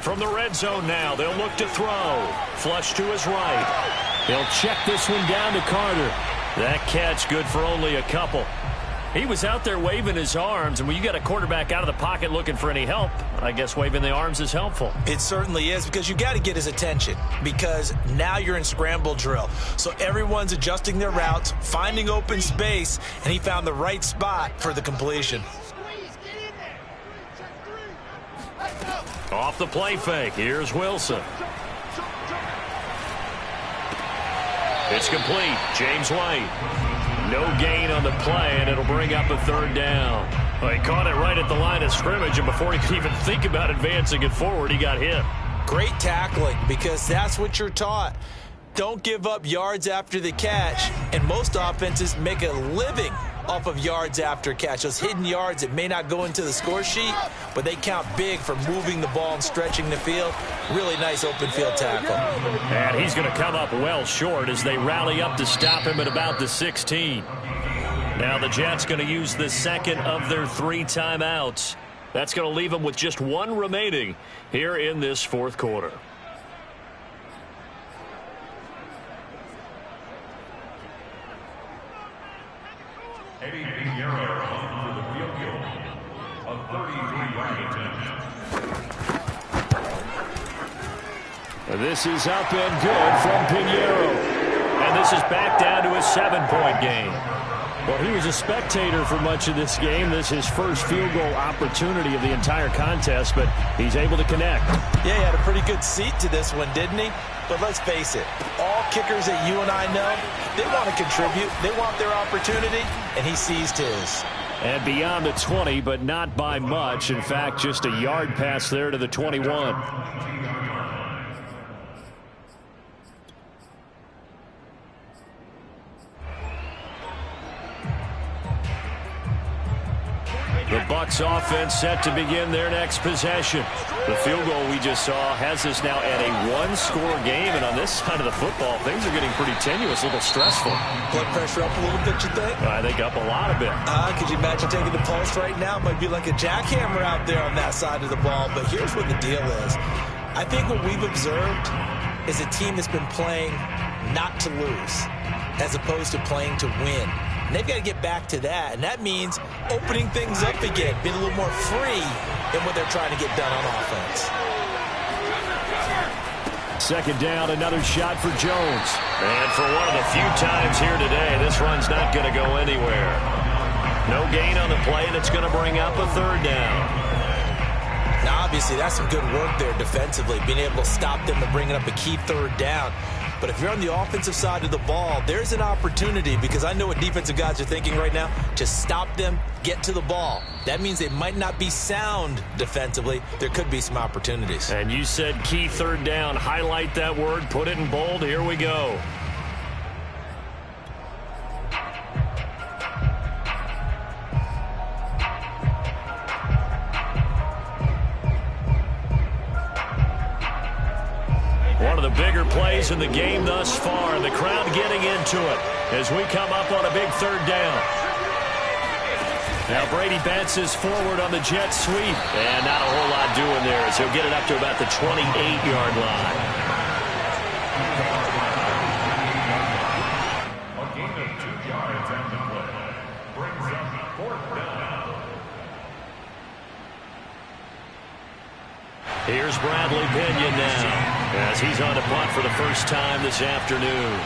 From the red zone now, they'll look to throw. Flush to his right. They'll check this one down to Carter. That catch good for only a couple. He was out there waving his arms, and when you got a quarterback out of the pocket looking for any help, I guess waving the arms is helpful. It certainly is, because you got to get his attention, because now you're in scramble drill. So everyone's adjusting their routes, finding open space, and he found the right spot for the completion. Off the play fake, here's Wilson. It's complete. James White. No gain on the play, and it'll bring up a 3rd down. Well, he caught it right at the line of scrimmage, and before he could even think about advancing it forward, he got hit. Great tackling, because that's what you're taught. Don't give up yards after the catch, and most offenses make a living off of yards after catch. Those hidden yards that may not go into the score sheet, but they count big for moving the ball and stretching the field. Really nice open field tackle. And he's going to come up well short as they rally up to stop him at about the 16. Now the Jets going to use the 2nd of their 3 timeouts. That's going to leave them with just 1 remaining here in this 4th quarter. Eddie Pinheiro on for the field goal. A 33-yard attempt. This is up and good from Pinheiro. And this is back down to a 7-point game. Well, he was a spectator for much of this game. This is his first field goal opportunity of the entire contest, but he's able to connect. Yeah, he had a pretty good seat to this one, didn't he? But let's face it, all kickers that you and I know, they want to contribute. They want their opportunity, and he seized his. And beyond the 20, but not by much. In fact, just a yard pass there to the 21. The Bucs offense set to begin their next possession. The field goal we just saw has us now at a 1-score game, and on this side of the football, things are getting pretty tenuous, a little stressful. Blood pressure up a little bit, you think? I think up a lot of it. Could you imagine taking the pulse right now? It might be like a jackhammer out there on that side of the ball, but here's what the deal is. I think what we've observed is a team that's been playing not to lose as opposed to playing to win. And they've got to get back to that, and that means opening things up again, being a little more free in what they're trying to get done on offense. Second down, another shot for Jones. And for one of the few times here today, this run's not going to go anywhere. No gain on the play, and it's going to bring up a third down. Now, obviously, that's some good work there defensively, being able to stop them and bringing up a key third down. But if you're on the offensive side of the ball, there's an opportunity, because I know what defensive guys are thinking right now, to stop them, get to the ball. That means they might not be sound defensively. There could be some opportunities. And you said key third down. Highlight that word. Put it in bold. Here we go. One of the bigger plays in the game thus far, and the crowd getting into it as we come up on a big third down. Now Brady bounces forward on the jet sweep, and not a whole lot doing there as he'll get it up to about the 28-yard line. A gain of 2 yards on the play. Brings up 4th down. Here's Bradley Pinion now as he's on to punt for the first time this afternoon.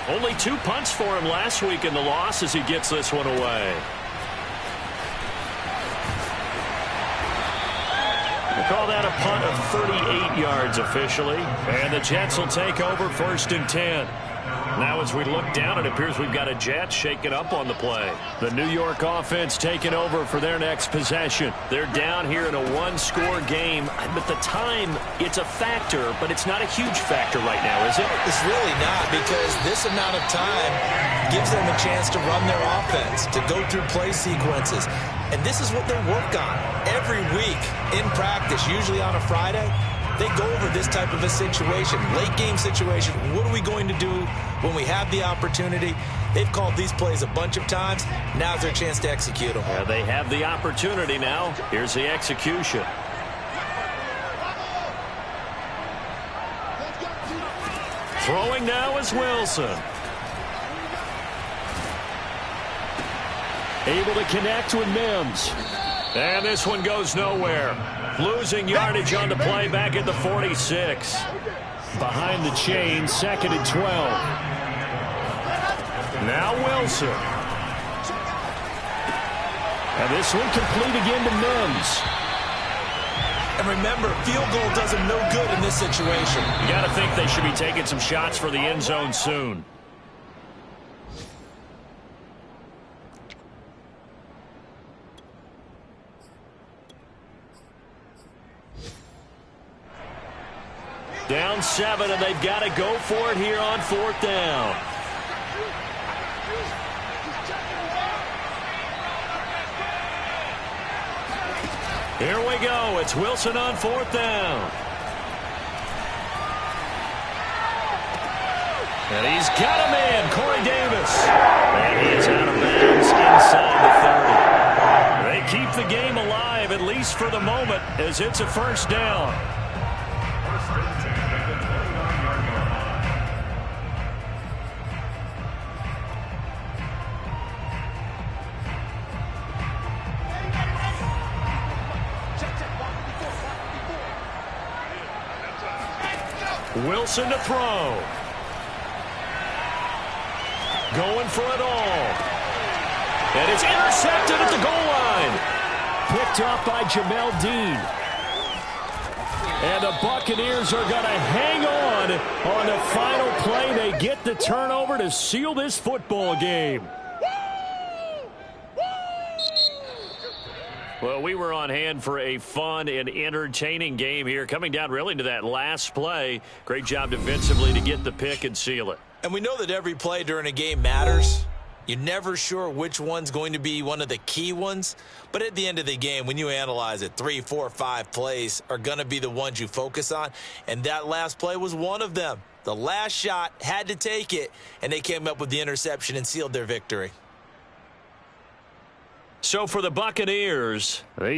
Only 2 punts for him last week in the loss as he gets this one away. We'll call that a punt of 38 yards officially. And the Jets will take over 1st and 10. Now as we look down, it appears we've got a Jets shaking up on the play. The New York offense taking over for their next possession. They're down here in a 1-score game. At the time, it's a factor, but it's not a huge factor right now, is it? It's really not, because this amount of time gives them a chance to run their offense, to go through play sequences. And this is what they work on every week in practice, usually on a Friday. They go over this type of a situation, late game situation. What are we going to do when we have the opportunity? They've called these plays a bunch of times. Now's their chance to execute them. Yeah, they have the opportunity now. Here's the execution. Throwing now is Wilson. Able to connect with Mims. And this one goes nowhere. Losing yardage on the play back at the 46. Behind the chain, 2nd and 12. Now Wilson. And this one complete again to Mims. And remember, field goal does them no good in this situation. You got to think they should be taking some shots for the end zone soon. Down 7, and they've got to go for it here on 4th down. Here we go. It's Wilson on 4th down. And he's got him in, Corey Davis. And he is out of bounds inside the 30. They keep the game alive, at least for the moment, as it's a 1st down. Wilson to throw. Going for it all. And it's intercepted at the goal line. Picked off by Jamel Dean. And the Buccaneers are going to hang on the final play. They get the turnover to seal this football game. Well, we were on hand for a fun and entertaining game here. Coming down really to that last play. Great job defensively to get the pick and seal it. And we know that every play during a game matters. You're never sure which one's going to be one of the key ones. But at the end of the game, when you analyze it, 3, 4, 5 plays are going to be the ones you focus on. And that last play was one of them. The last shot had to take it, and they came up with the interception and sealed their victory. So for the Buccaneers, they